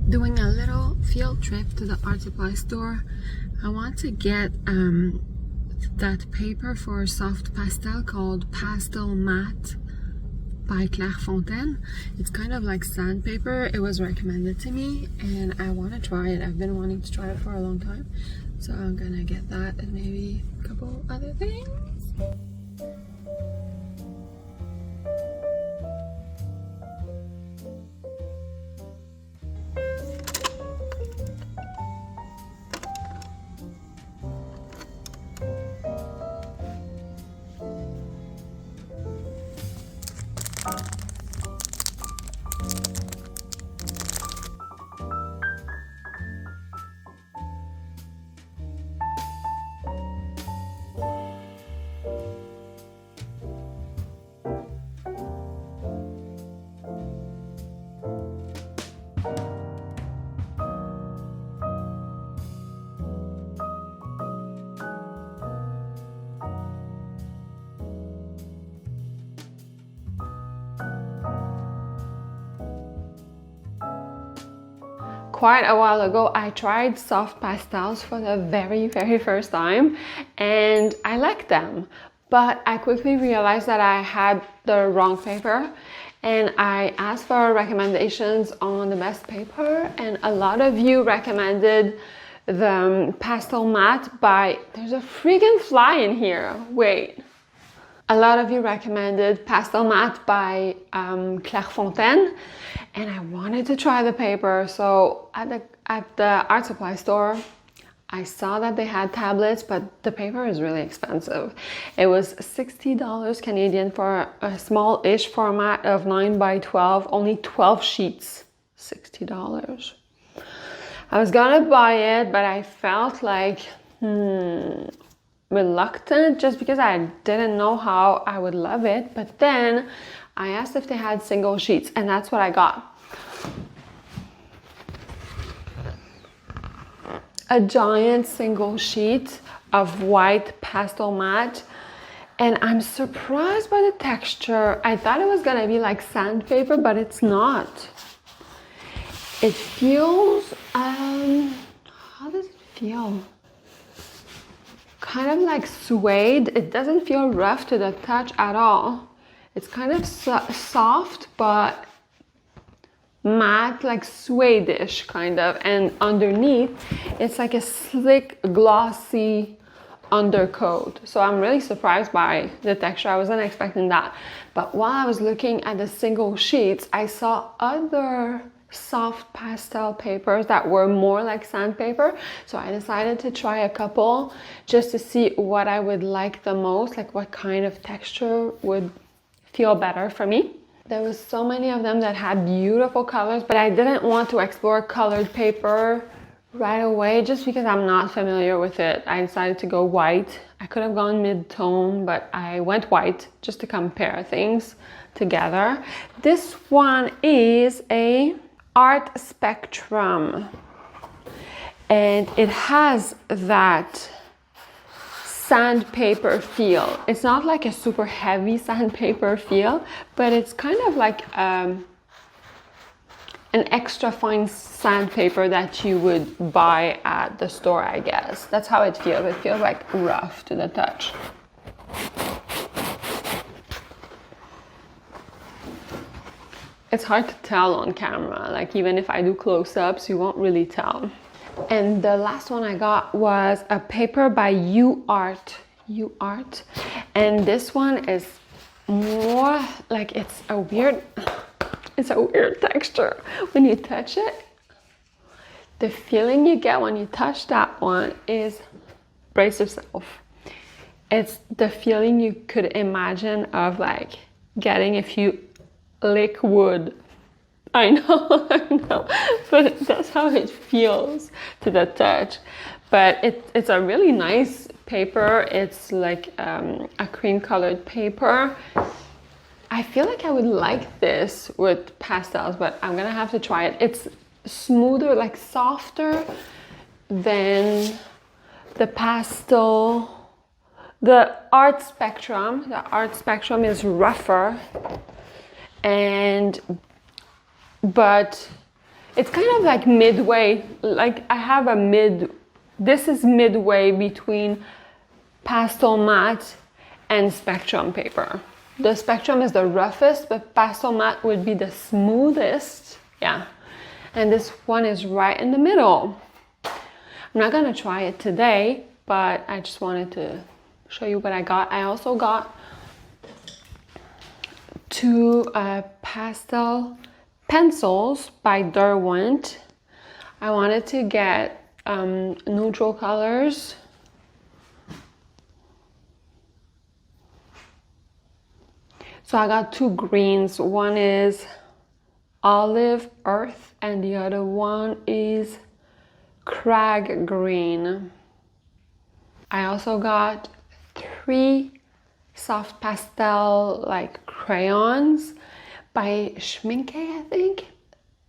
doing a little field trip to the art supply store. I want to get that paper for soft pastel called Pastel Matte by Clairefontaine. It's kind of like sandpaper. It was recommended to me and I want to try it. I've been wanting to try it for a long time, so I'm gonna get that and maybe a couple other things. Quite a while ago, I tried soft pastels for the very first time and I liked them, but I quickly realized that I had the wrong paper and I asked for recommendations on the best paper and a lot of you recommended the Pastel Matte by, there's a freaking fly in here, wait. A lot of you recommended Pastel Matte by Clairefontaine, and I wanted to try the paper. So at the art supply store, I saw that they had tablets, but the paper is really expensive. It was $60 Canadian for a small-ish format of 9 by 12, only 12 sheets, $60. I was gonna buy it, but I felt like, reluctant just because I didn't know how I would love it. But then I asked if they had single sheets and that's what I got. A giant single sheet of white pastel matte, and I'm surprised by the texture. I thought it was gonna be like sandpaper, but it's not. It feels, how does it feel? Kind of like suede. It doesn't feel rough to the touch at all. It's kind of soft but matte, like suede-ish kind of, and underneath it's like a slick glossy undercoat. So I'm really surprised by the texture. I wasn't expecting that. But while I was looking at the single sheets, I saw other soft pastel papers that were more like sandpaper, so I decided to try a couple just to see what I would like the most, like what kind of texture would feel better for me. There was so many of them that had beautiful colors, but I didn't want to explore colored paper right away just because I'm not familiar with it. I decided to go white. I could have gone mid-tone, but I went white just to compare things together. This one is a Art Spectrum, and it has that sandpaper feel. It's not like a super heavy sandpaper feel, but it's kind of like an extra fine sandpaper that you would buy at the store, I guess. That's how it feels. It feels like rough to the touch. It's hard to tell on camera, like even if I do close-ups, you won't really tell. And the last one I got was a paper by UArt, and this one is more like it's a weird texture. When you touch it, the feeling you get when you touch that one is, brace yourself, it's the feeling you could imagine of like getting if you lick wood. I know, but that's how it feels to the touch. But it's a really nice paper. It's like a cream colored paper. I feel like I would like this with pastels, but I'm gonna have to try it. It's smoother, like softer than the pastel. The Art Spectrum is rougher, but It's kind of like midway, like I have a this is midway between pastel matte and spectrum paper. The spectrum is the roughest, but pastel matte would be the smoothest. Yeah. And this one is right in the middle. I'm not gonna try it today, but I just wanted to show you what I got. I also got 2 pastel pencils by Derwent. I wanted to get neutral colors. So I got 2 greens. One is olive earth and the other one is crag green. I also got 3 soft pastel like crayons by Schminke, I think.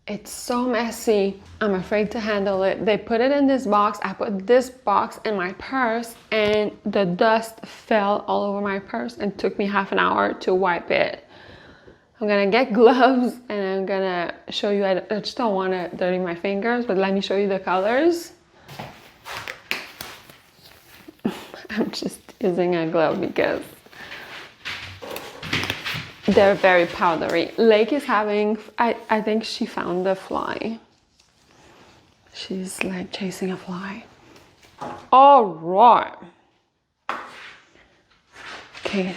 It's so messy. I'm afraid to handle it. They put it in this box. I put this box in my purse and the dust fell all over my purse and took me half an hour to wipe it. I'm gonna get gloves and I'm gonna show you. I just don't want to dirty my fingers, but let me show you the colors. I'm just using a glove because they're very powdery. Lake is having, I think she found a fly. She's like chasing a fly. All right. Okay.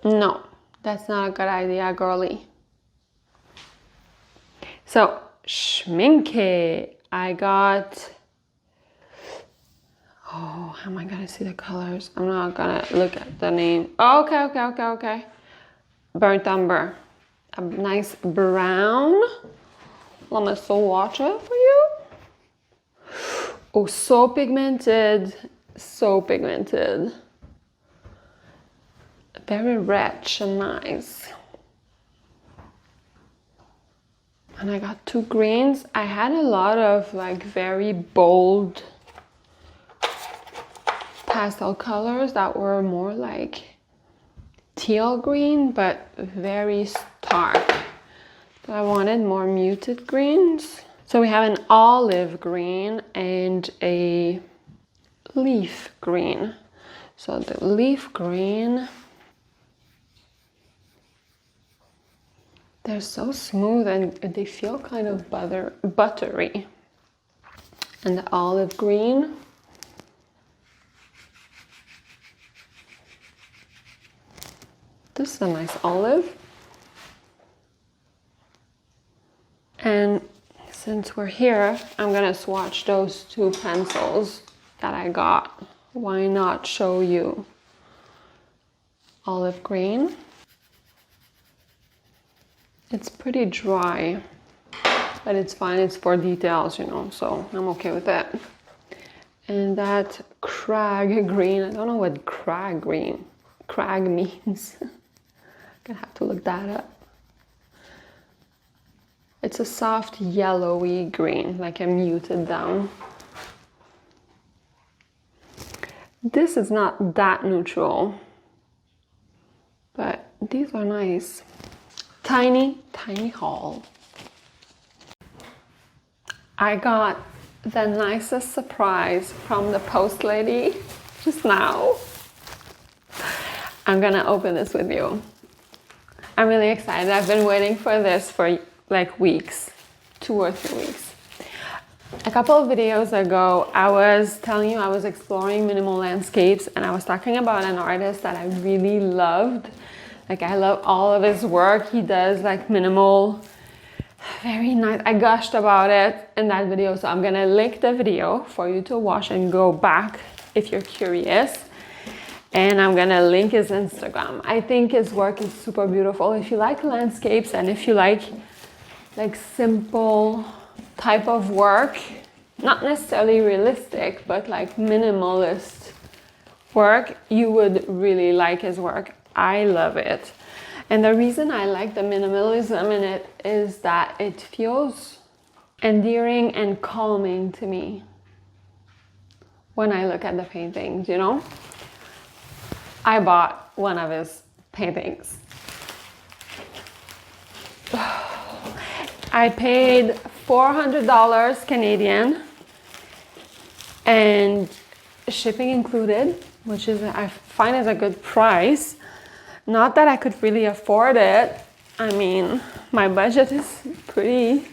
No, that's not a good idea, girly. So, Schminke. I got, oh, how am I gonna see the colors? I'm not gonna look at the name. Okay. Burnt umber. A nice brown. Let me swatch it for you. Oh, so pigmented. So pigmented. Very rich and nice. And I got 2 greens. I had a lot of like very bold pastel colors that were more like teal green, but very stark. So I wanted more muted greens. So we have an olive green and a leaf green. So the leaf green, they're so smooth and they feel kind of buttery. And the olive green, this is a nice olive. And since we're here, I'm gonna swatch those 2 pencils that I got. Why not show you? Olive green. It's pretty dry, but it's fine. It's for details, you know, so I'm okay with that. And that crag green, I don't know what crag means. I'm gonna have to look that up. It's a soft yellowy green, like a muted down. This is not that neutral, but these are nice. Tiny haul. I got the nicest surprise from the post lady just now. I'm gonna open this with you. I'm really excited. I've been waiting for this for like weeks, 2 or 3 weeks. A couple of videos ago, I was telling you I was exploring minimal landscapes and I was talking about an artist that I really loved. Like I love all of his work. He does like minimal, very nice. I gushed about it in that video. So I'm gonna link the video for you to watch and go back if you're curious. And I'm gonna link his Instagram. I think his work is super beautiful. If you like landscapes and if you like simple type of work, not necessarily realistic, but like minimalist work, you would really like his work. I love it. And the reason I like the minimalism in it is that it feels endearing and calming to me when I look at the paintings, you know? I bought one of his paintings. I paid $400 Canadian and shipping included, which is I find is a good price. Not that I could really afford it. I mean, my budget is pretty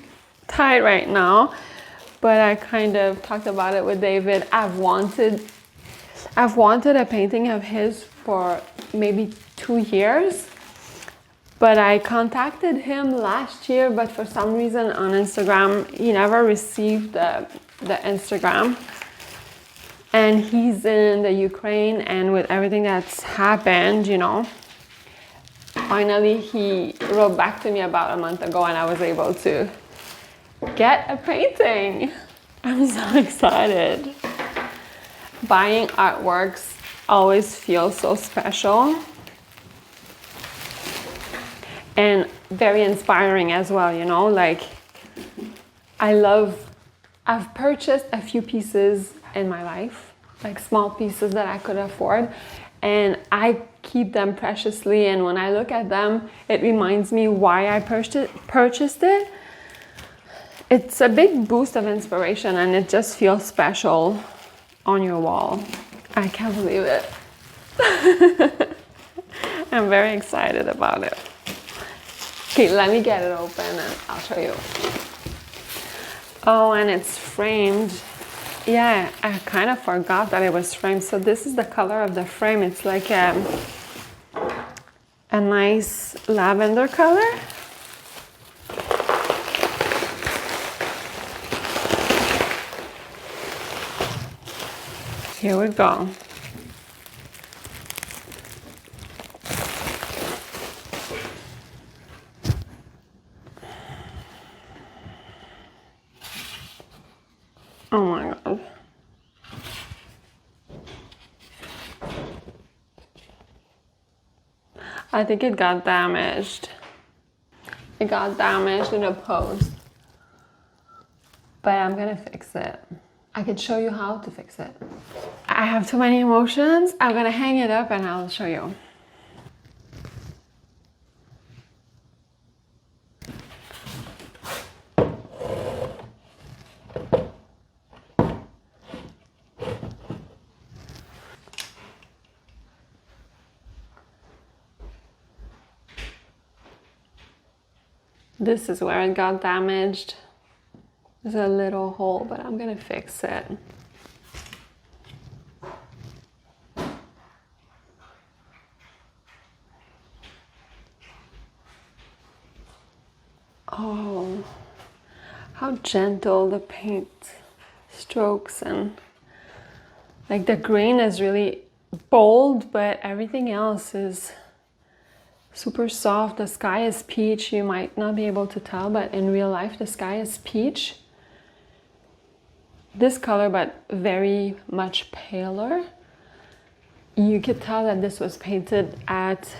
tight right now, but I kind of talked about it with David. I've wanted a painting of his for maybe 2 years, but I contacted him last year, but for some reason on Instagram, he never received the Instagram. And he's in the Ukraine, and with everything that's happened, you know, finally he wrote back to me about a month ago and I was able to get a painting. I'm so excited. Buying artworks always feels so special and very inspiring as well, you know, like I've purchased a few pieces in my life, like small pieces that I could afford, and I keep them preciously, and when I look at them, it reminds me why I purchased it. It's a big boost of inspiration and it just feels special on your wall. I can't believe it. I'm very excited about it. Okay, let me get it open and I'll show you. Oh, and it's framed. Yeah, I kind of forgot that it was framed. So this is the color of the frame. It's like a nice lavender color. Here we go. Oh my God. I think it got damaged. It got damaged in a post. But I'm gonna fix it. I could show you how to fix it. I have too many emotions. I'm gonna hang it up and I'll show you. This is where it got damaged. There's a little hole, but I'm gonna fix it. Oh, how gentle the paint strokes, and like the green is really bold, but everything else is super soft. The sky is peach. You might not be able to tell, but in real life the sky is peach. This color, but very much paler. You could tell that this was painted at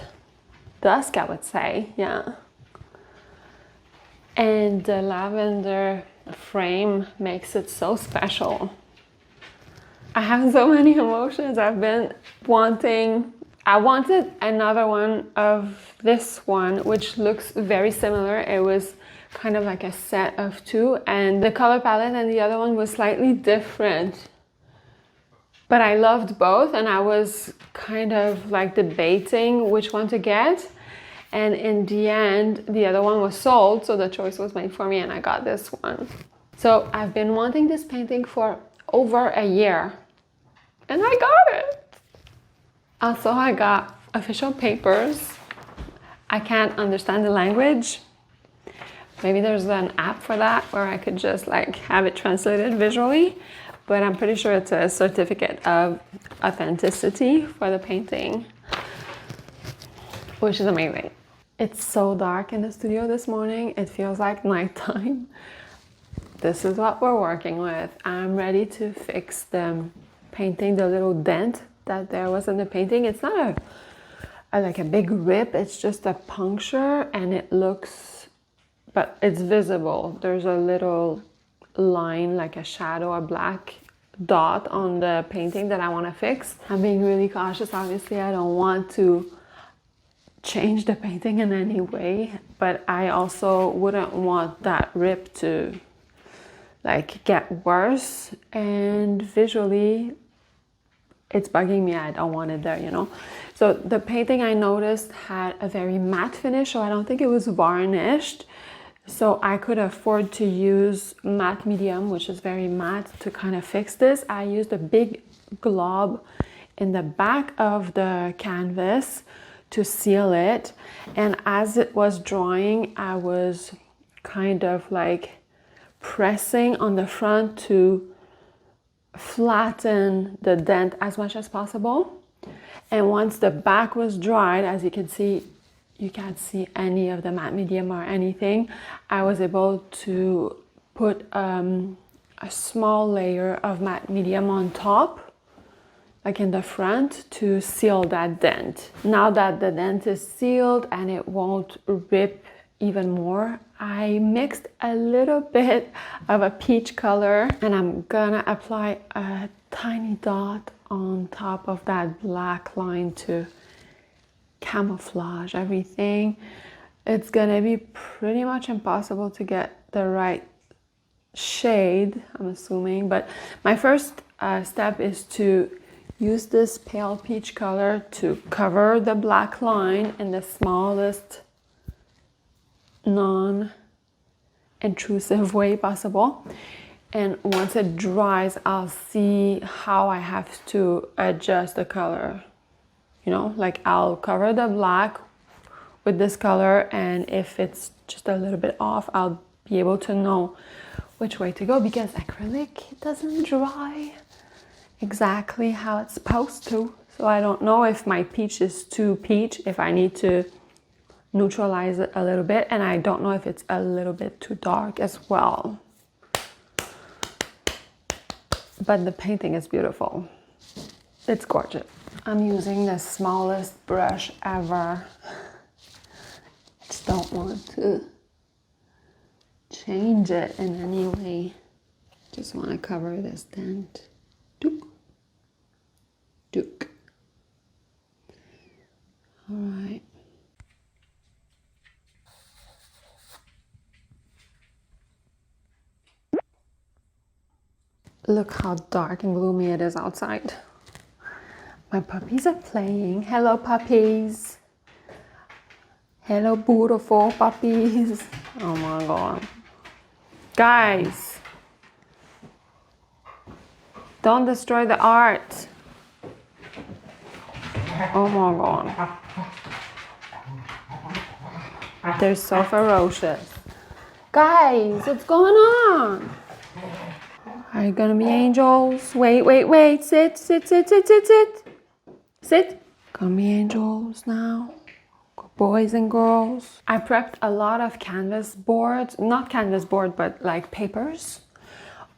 dusk, I would say, yeah. And the lavender frame makes it so special. I have so many emotions. I wanted another one of this one, which looks very similar. It was kind of like a set of two, and the color palette and the other one was slightly different. But I loved both, and I was kind of like debating which one to get. And in the end, the other one was sold, so the choice was made for me and I got this one. So I've been wanting this painting for over a year, and I got it. Also, I got official papers. I can't understand the language. Maybe there's an app for that where I could just like have it translated visually, but I'm pretty sure it's a certificate of authenticity for the painting, which is amazing. It's so dark in the studio this morning. It feels like nighttime. This is what we're working with. I'm ready to fix the painting, the little dent that there was in the painting. It's not like a big rip, it's just a puncture, and it looks, but it's visible. There's a little line, like a shadow, a black dot on the painting that I want to fix. I'm being really cautious. Obviously, I don't want to change the painting in any way, but I also wouldn't want that rip to like get worse, and visually it's bugging me. I don't want it there, you know. So the painting I noticed had a very matte finish, so I don't think it was varnished. So I could afford to use matte medium, which is very matte, to kind of fix this. I used a big glob in the back of the canvas to seal it. And as it was drying, I was kind of like pressing on the front to flatten the dent as much as possible. And once the back was dried, as you can see, you can't see any of the matte medium or anything. I was able to put a small layer of matte medium on top, like in the front, to seal that dent. Now that the dent is sealed and it won't rip even more, I mixed a little bit of a peach color, and I'm gonna apply a tiny dot on top of that black line to camouflage everything. It's gonna be pretty much impossible to get the right shade, I'm assuming, but my first step is to use this pale peach color to cover the black line in the smallest non-intrusive way possible. And once it dries, I'll see how I have to adjust the color. You know, like I'll cover the black with this color, and if it's just a little bit off, I'll be able to know which way to go, because acrylic doesn't dry exactly how it's supposed to. So I don't know if my peach is too peach, if I need to neutralize it a little bit, and I don't know if it's a little bit too dark as well. But the painting is beautiful. It's gorgeous. I'm using the smallest brush ever. I just don't want to change it in any way. Just want to cover this dent. Dook. Dook. All right. Look how dark and gloomy it is outside. My puppies are playing. Hello, puppies. Hello, beautiful puppies. Oh my God. Guys, don't destroy the art. Oh my God. They're so ferocious. Guys, what's going on? Are you gonna be angels? Wait, wait, wait. Sit, sit, sit, sit, sit, sit. Sit. Gonna be angels now. Good boys and girls. I prepped a lot of canvas boards. Not canvas board, but like papers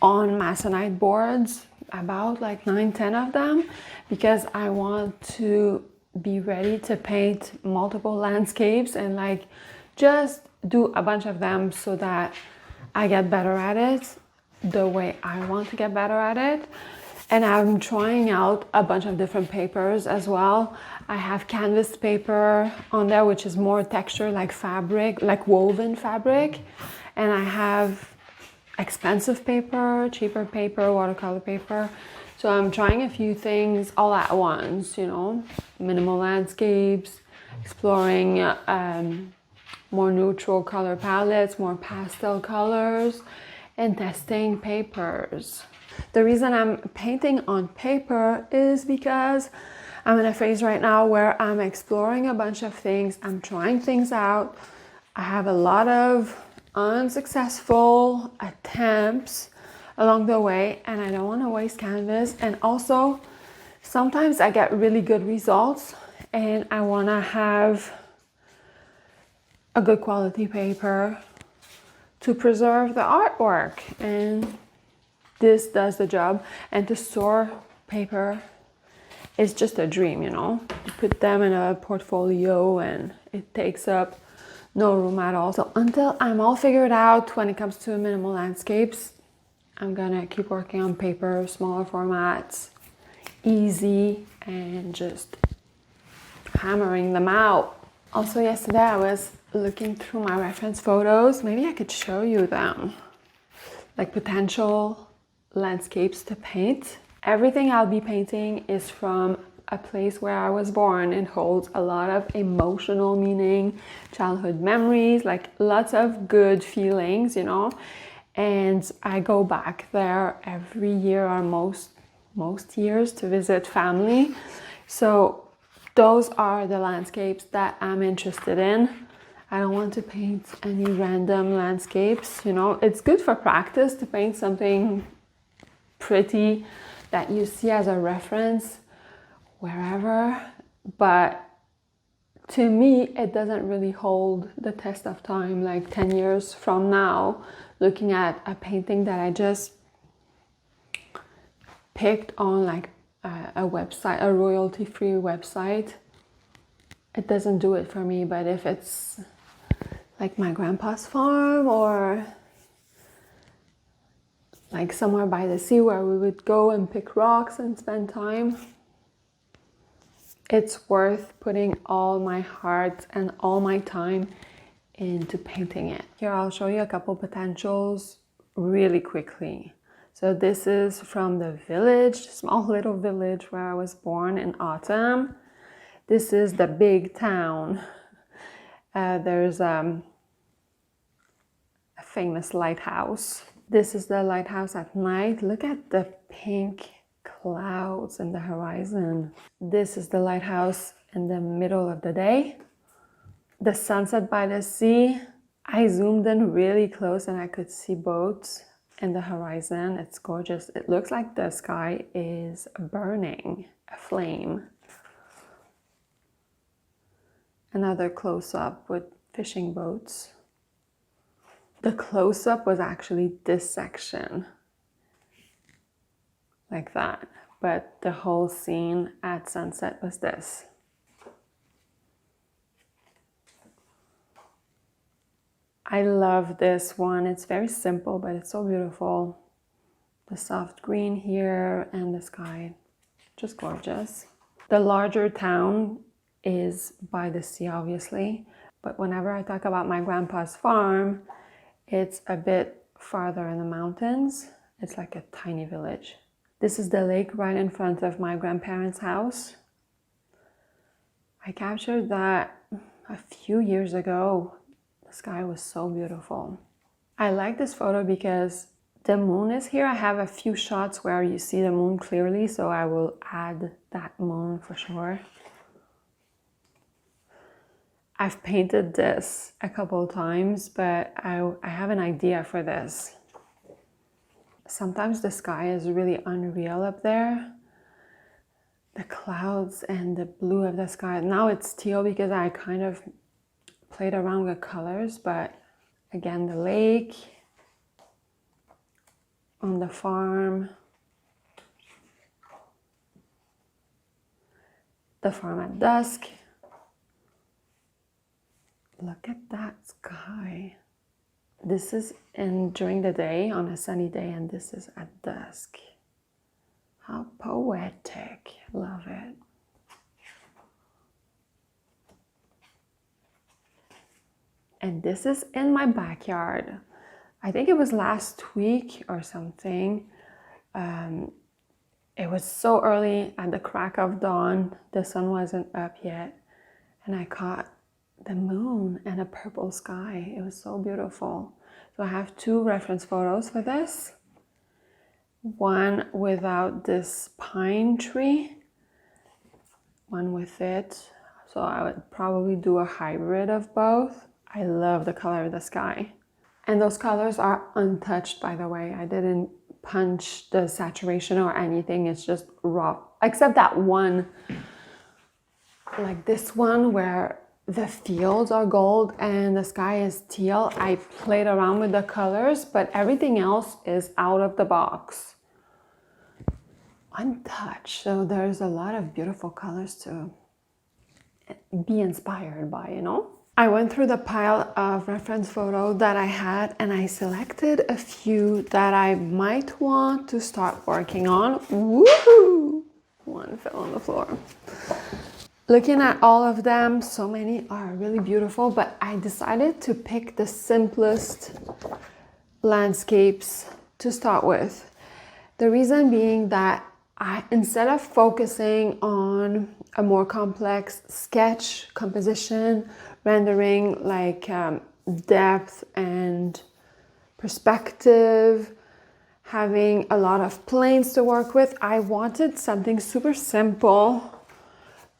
on masonite boards. About like 9-10 of them. Because I want to be ready to paint multiple landscapes and like just do a bunch of them so that I get better at it the way I want to get better at it. And I'm trying out a bunch of different papers as well. I have canvas paper on there, which is more texture, like fabric, like woven fabric. And I have expensive paper, cheaper paper, watercolor paper. So I'm trying a few things all at once, you know, minimal landscapes, exploring more neutral color palettes, more pastel colors, and testing papers. The reason I'm painting on paper is because I'm in a phase right now where I'm exploring a bunch of things. I'm trying things out. I have a lot of unsuccessful attempts along the way, and I don't want to waste canvas. And also, sometimes I get really good results and I want to have a good quality paper to preserve the artwork, and this does the job. And to store paper is just a dream, you know. You put them in a portfolio and it takes up no room at all. So until I'm all figured out when it comes to minimal landscapes, I'm gonna keep working on paper, smaller formats, easy, and just hammering them out. Also yesterday I was looking through my reference photos. Maybe I could show you them. Like potential landscapes to paint. Everything I'll be painting is from a place where I was born. It holds a lot of emotional meaning, childhood memories, like lots of good feelings, you know. And I go back there every year or most years to visit family. So those are the landscapes that I'm interested in. I don't want to paint any random landscapes, you know. It's good for practice to paint something pretty that you see as a reference wherever, but to me it doesn't really hold the test of time. Like 10 years from now, looking at a painting that I just picked on like a website, a royalty-free website, it doesn't do it for me. But if it's like my grandpa's farm or like somewhere by the sea where we would go and pick rocks and spend time, it's worth putting all my heart and all my time into painting it. Here I'll show you a couple potentials really quickly. So this is from the village, small little village where I was born in autumn. This is the big town. There's a famous lighthouse. This is the lighthouse at night. Look at the pink clouds in the horizon. This is the lighthouse in the middle of the day. The sunset by the sea. I zoomed in really close and I could see boats in the horizon. It's gorgeous. It looks like the sky is burning, a flame. Another close-up with fishing boats. The close-up was actually this section, like that, but the whole scene at sunset was this. I love this one. It's very simple, but it's so beautiful. The soft green here and the sky, just gorgeous. The larger town is by the sea, obviously, but whenever I talk about my grandpa's farm, it's a bit farther in the mountains. It's like a tiny village. This is the lake right in front of my grandparents' house. I captured that a few years ago. The sky was so beautiful. I like this photo because the moon is here. I have a few shots where you see the moon clearly, so I will add that moon for sure. I've painted this a couple of times, but I have an idea for this. Sometimes the sky is really unreal up there. The clouds and the blue of the sky. Now it's teal because I kind of played around with colors, but again, the lake, on the farm, the farm at dusk. Look at that sky. This is during the day on a sunny day, and this is at dusk. How poetic. Love it. And this is in my backyard. I think it was last week or something. It was so early at the crack of dawn. The sun wasn't up yet. And I caught the moon and a purple sky. It was so beautiful. So I have two reference photos for this. One without this pine tree, one with it. So I would probably do a hybrid of both. I love the color of the sky. And those colors are untouched, by the way. I didn't punch the saturation or anything. It's just raw, except that one, like this one where the fields are gold and the sky is teal. I played around with the colors, but everything else is out of the box, untouched. So there's a lot of beautiful colors to be inspired by, you know? I went through the pile of reference photos that I had and I selected a few that I might want to start working on. Woohoo! One fell on the floor. Looking at all of them, so many are really beautiful, but I decided to pick the simplest landscapes to start with. The reason being that instead of focusing on a more complex sketch, composition, rendering, like depth and perspective, having a lot of planes to work with, I wanted something super simple,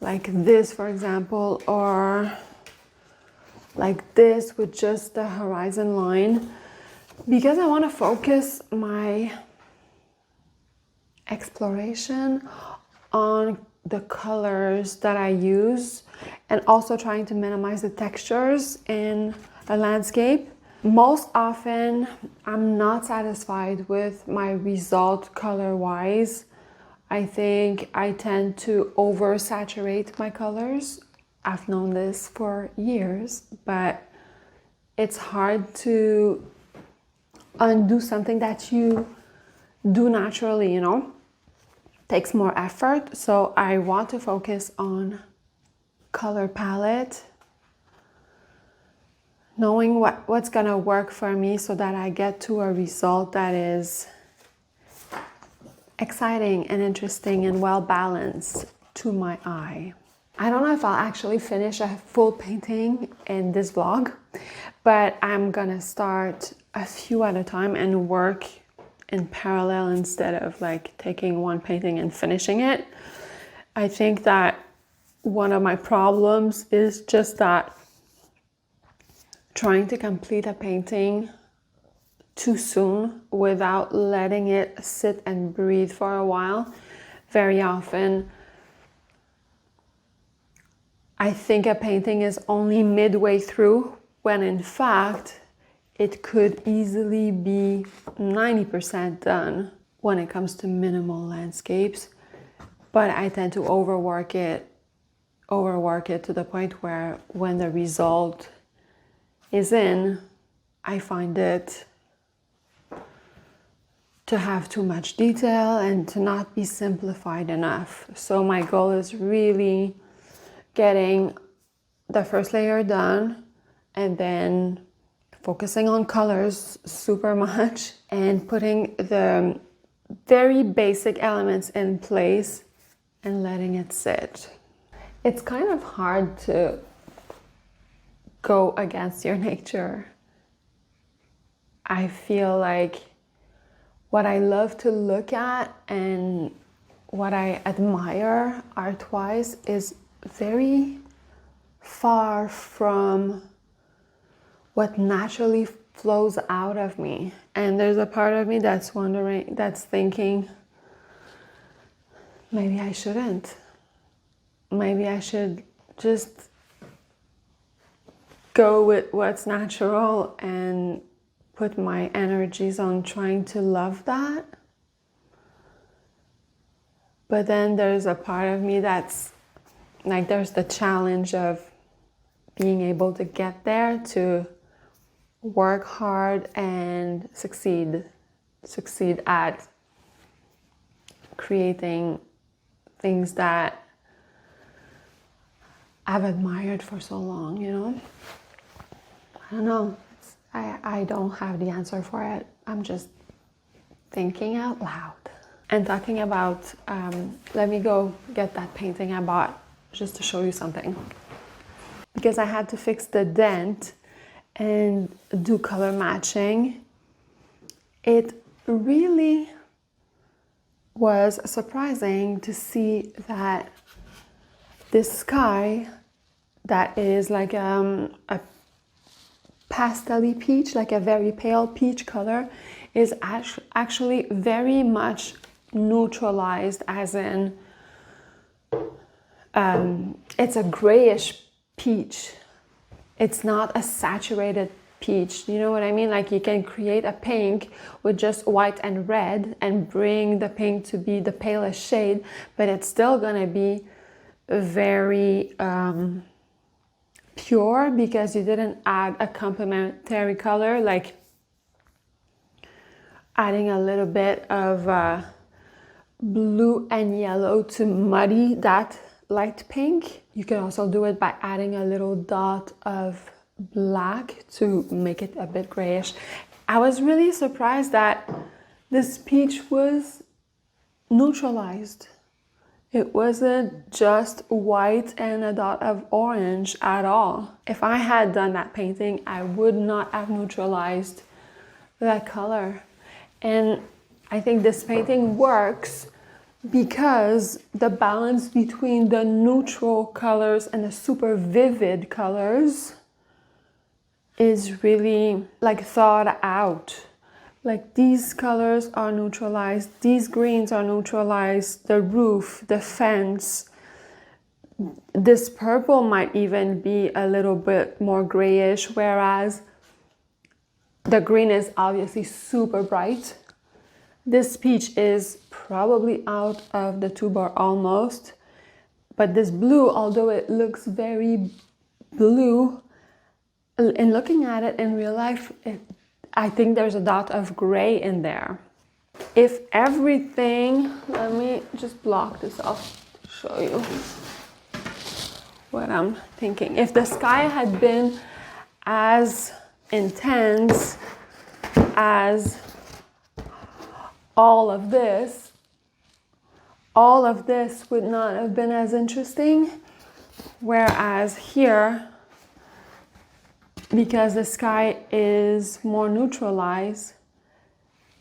like this, for example, or like this with just the horizon line, because I want to focus my exploration on the colors that I use and also trying to minimize the textures in a landscape. Most often, I'm not satisfied with my result color-wise. I think I tend to oversaturate my colors. I've known this for years, but it's hard to undo something that you do naturally, you know? Takes more effort. So I want to focus on color palette, knowing what's gonna work for me so that I get to a result that is exciting and interesting and well balanced to my eye. I don't know if I'll actually finish a full painting in this vlog, but I'm gonna start a few at a time and work in parallel instead of like taking one painting and finishing it. I think that one of my problems is just that trying to complete a painting too soon without letting it sit and breathe for a while. Very often, I think a painting is only midway through when in fact it could easily be 90% done when it comes to minimal landscapes. But I tend to overwork it to the point where when the result is in, I find it to have too much detail and to not be simplified enough. So my goal is really getting the first layer done and then focusing on colors super much and putting the very basic elements in place and letting it sit. It's kind of hard to go against your nature. I feel like what I love to look at and what I admire art-wise is very far from what naturally flows out of me. And there's a part of me that's wondering, that's thinking, maybe I shouldn't. Maybe I should just go with what's natural and put my energies on trying to love that. But then there's a part of me that's like, there's the challenge of being able to get there, to work hard and succeed at creating things that I've admired for so long, you know? I don't know. I don't have the answer for it. I'm just thinking out loud. And talking about, let me go get that painting I bought just to show you something. Because I had to fix the dent and do color matching. It really was surprising to see that this sky that is like a pastel-y peach, like a very pale peach color, is actually very much neutralized, as in it's a grayish peach. It's not a saturated peach. You know what I mean? Like, you can create a pink with just white and red and bring the pink to be the palest shade, but it's still gonna be very pure because you didn't add a complementary color, like adding a little bit of blue and yellow to muddy that light pink. You can also do it by adding a little dot of black to make it a bit grayish. I was really surprised that this peach was neutralized. It wasn't just white and a dot of orange at all. If I had done that painting, I would not have neutralized that color. And I think this painting works because the balance between the neutral colors and the super vivid colors is really like thought out. Like these colors are neutralized, these greens are neutralized, the roof, the fence. This purple might even be a little bit more grayish, whereas the green is obviously super bright. This peach is probably out of the tuber almost, but this blue, although it looks very blue, in looking at it in real life, I think there's a dot of gray in there. If everything, let me just block this off to show you what I'm thinking. If the sky had been as intense as all of this would not have been as interesting. Whereas here, because the sky is more neutralized,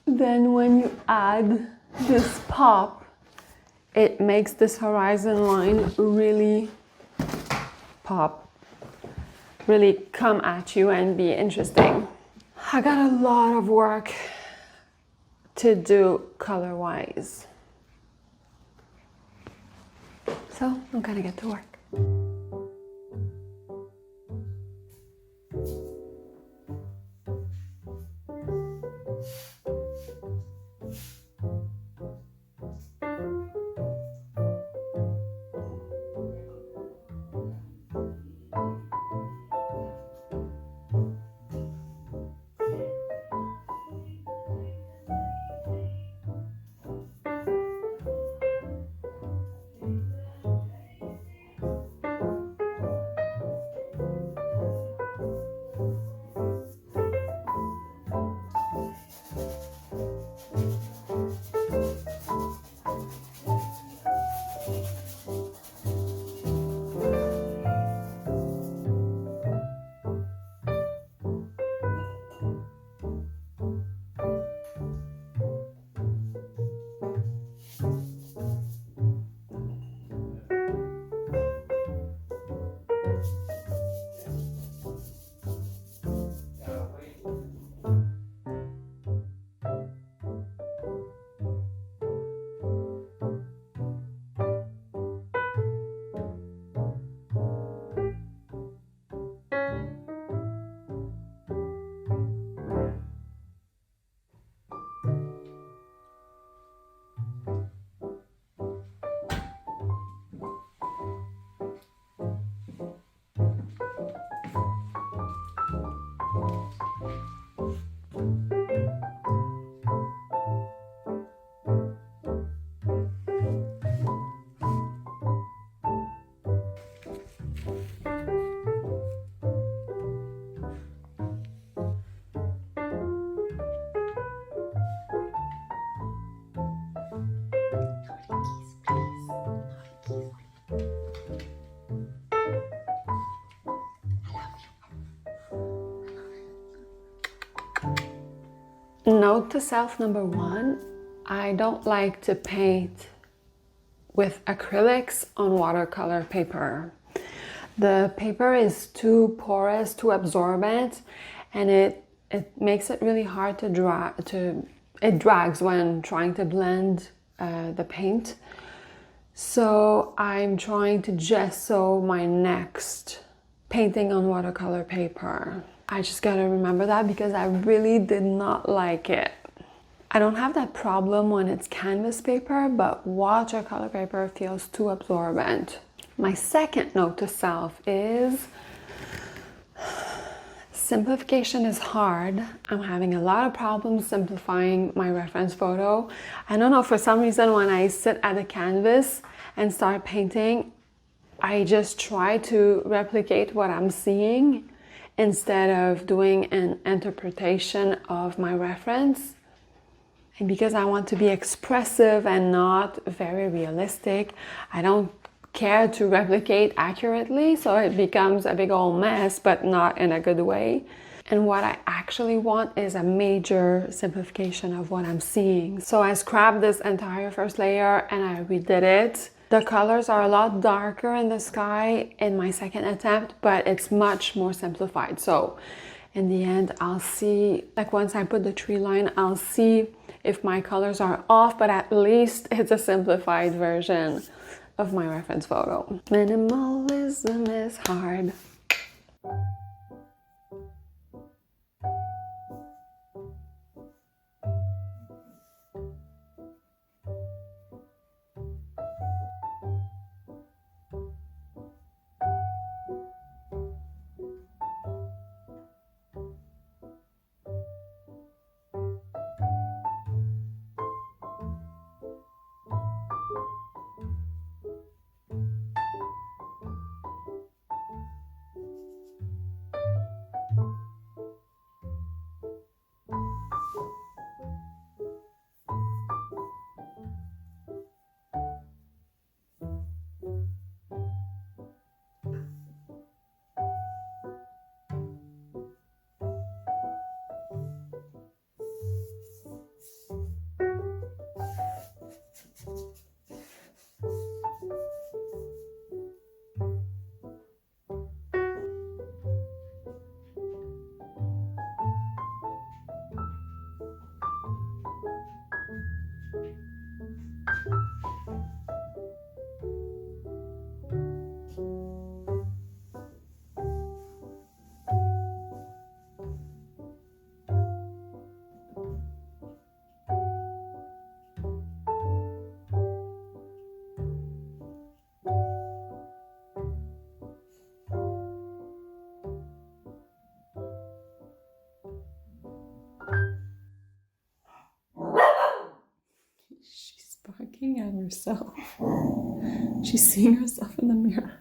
then when you add this pop, it makes this horizon line really pop, really come at you and be interesting. I got a lot of work to do color-wise, so I'm gonna get to work. Note to self number one, I don't like to paint with acrylics on watercolor paper. The paper is too porous, too absorbent, and it makes it really hard to draw. It drags when trying to blend the paint. So I'm trying to gesso my next painting on watercolor paper. I just gotta remember that because I really did not like it. I don't have that problem when it's canvas paper, but watercolor paper feels too absorbent. My second note to self is simplification is hard. I'm having a lot of problems simplifying my reference photo. I don't know, for some reason when I sit at a canvas and start painting, I just try to replicate what I'm seeing instead of doing an interpretation of my reference. And because I want to be expressive and not very realistic, I don't care to replicate accurately, so it becomes a big old mess, but not in a good way. And what I actually want is a major simplification of what I'm seeing. So I scrapped this entire first layer and I redid it. The colors are a lot darker in the sky in my second attempt, but it's much more simplified. So in the end, I'll see, like once I put the tree line, I'll see if my colors are off, but at least it's a simplified version of my reference photo. Minimalism is hard. She's barking at herself. She's seeing herself in the mirror.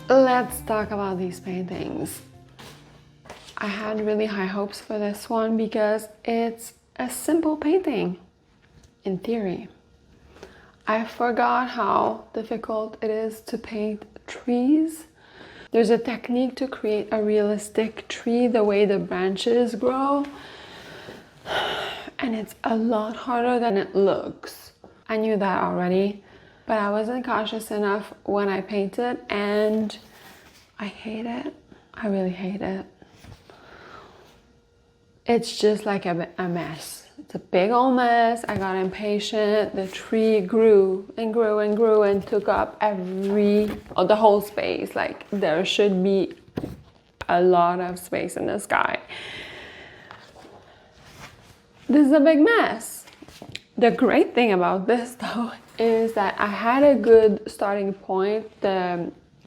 let's talk about these paintings. I had really high hopes for this one because it's a simple painting, in theory. I forgot how difficult it is to paint trees. There's a technique to create a realistic tree, the way the branches grow, and it's a lot harder than it looks. I knew that already, but I wasn't cautious enough when I painted, and I hate it. I really hate it. It's just like a mess. It's a big old mess. I got impatient. The tree grew and grew and grew and took up the whole space. Like, there should be a lot of space in the sky. This is a big mess. The great thing about this though is that I had a good starting point.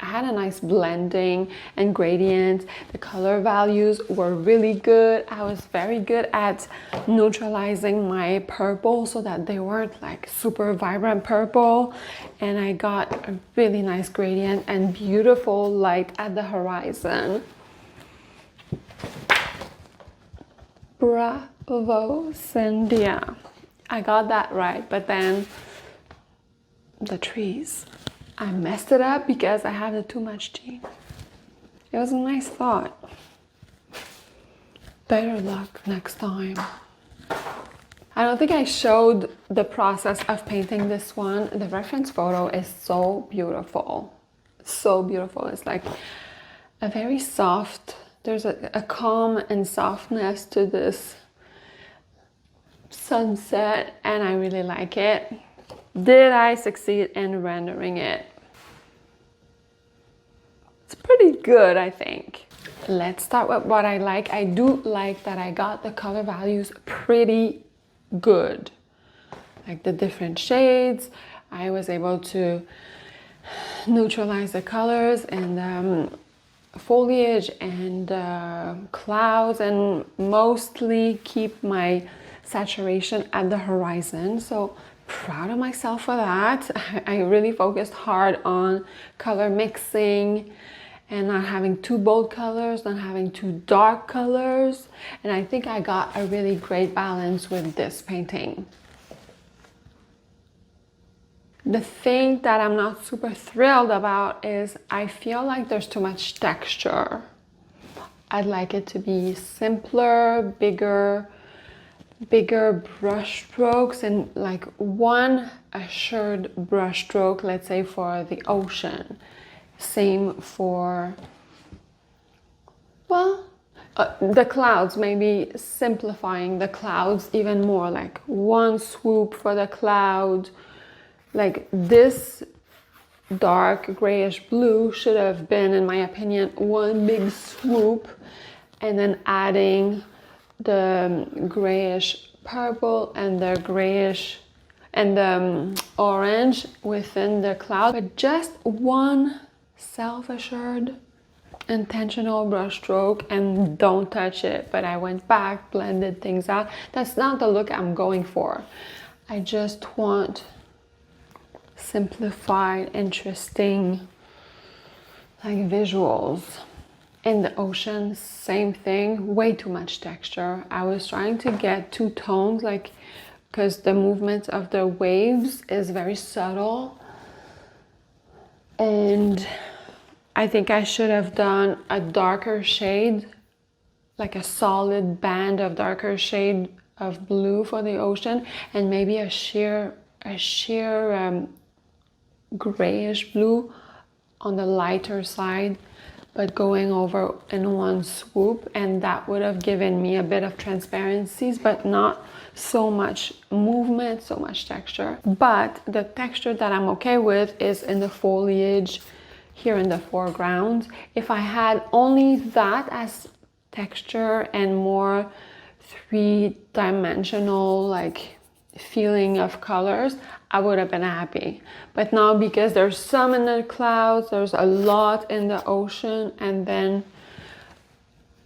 I had a nice blending and gradient. The color values were really good. I was very good at neutralizing my purple so that they weren't like super vibrant purple. And I got a really nice gradient and beautiful light at the horizon. Bravo, Syndia. I got that right, but then the trees. I messed it up because I had too much tea. It was a nice thought. Better luck next time. I don't think I showed the process of painting this one. The reference photo is so beautiful. So beautiful. It's like a very soft, there's a calm and softness to this sunset, and I really like it. Did I succeed in rendering it? It's pretty good, I think. Let's start with what I like. I do like that I got the color values pretty good. Like the different shades, I was able to neutralize the colors and foliage and clouds, and mostly keep my saturation at the horizon. So proud of myself for that. I really focused hard on color mixing and not having too bold colors, not having too dark colors. And I think I got a really great balance with this painting. The thing that I'm not super thrilled about is I feel like there's too much texture. I'd like it to be simpler, bigger brush strokes, and like one assured brush stroke, let's say for the ocean. Same for, well, the clouds, maybe simplifying the clouds even more, like one swoop for the cloud. Like this dark grayish blue should have been, in my opinion, one big swoop, and then adding the grayish purple and the grayish and the orange within the cloud. But just one self-assured intentional brush stroke and don't touch it. But I went back, blended things out. That's not the look I'm going for. I just want simplified, interesting, like visuals. In the ocean, same thing, way too much texture. I was trying to get two tones, like, because the movement of the waves is very subtle, and I think I should have done a darker shade, like a solid band of darker shade of blue for the ocean, and maybe a sheer grayish blue on the lighter side, but going over in one swoop, and that would have given me a bit of transparencies, but not so much movement, so much texture. But the texture that I'm okay with is in the foliage here in the foreground. If I had only that as texture and more three-dimensional like feeling of colors, I would have been happy. But now, because there's some in the clouds, there's a lot in the ocean, and then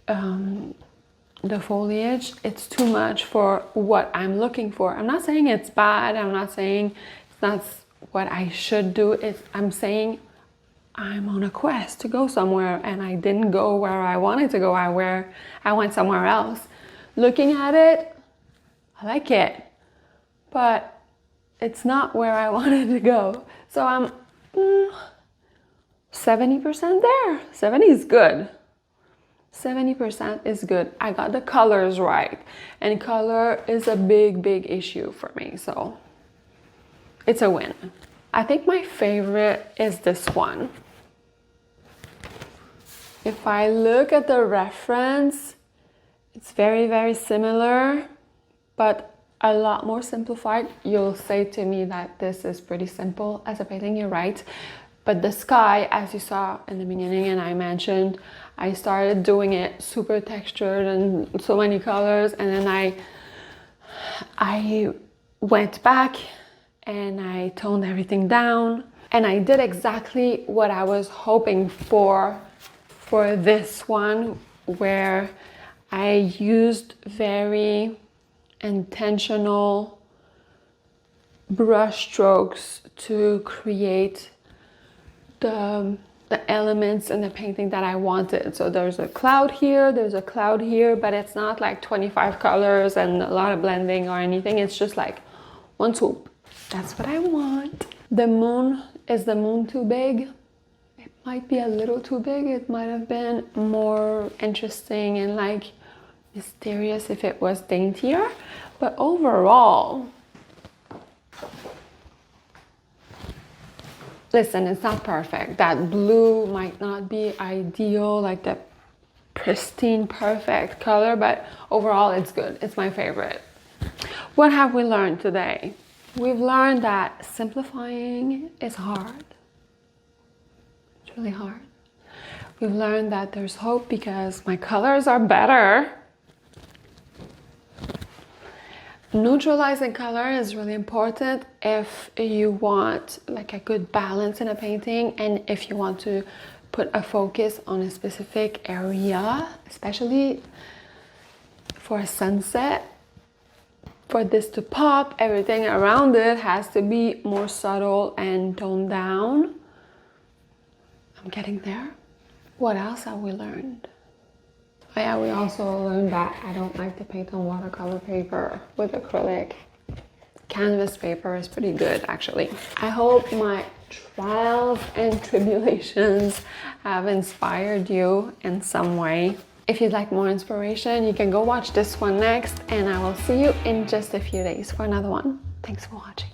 the foliage, it's too much for what I'm looking for. I'm not saying it's bad, I'm not saying it's not what I should do. I'm saying I'm on a quest to go somewhere and I didn't go where I wanted to go. I went somewhere else. Looking at it, I like it, but it's not where I wanted to go. So I'm 70% there. 70 is good. 70% is good. I got the colors right. And color is a big issue for me. So it's a win. I think my favorite is this one. If I look at the reference, it's very similar, but a lot more simplified. You'll say to me that this is pretty simple as a painting, you're right. But the sky, as you saw in the beginning and I mentioned, I started doing it super textured and so many colors, and then I went back and I toned everything down, and I did exactly what I was hoping for this one, where I used very intentional brush strokes to create the elements in the painting that I wanted. So there's a cloud here, but it's not like 25 colors and a lot of blending or anything. It's just like one swoop. That's what I want. The moon, is the moon too big? It might be a little too big. It might have been more interesting and like mysterious if it was daintier. But overall, listen, it's not perfect. That blue might not be ideal, like the pristine, perfect color, but overall it's good. It's my favorite. What have we learned today? We've learned that simplifying is hard. It's really hard. We've learned that there's hope because my colors are better. Neutralizing color is really important if you want like a good balance in a painting, and if you want to put a focus on a specific area, especially for a sunset. For this to pop, everything around it has to be more subtle and toned down. I'm getting there. What else have we learned? Oh yeah, we also learned that I don't like to paint on watercolor paper with acrylic. Canvas paper is pretty good, actually. I hope my trials and tribulations have inspired you in some way. If you'd like more inspiration, you can go watch this one next, and I will see you in just a few days for another one. Thanks for watching.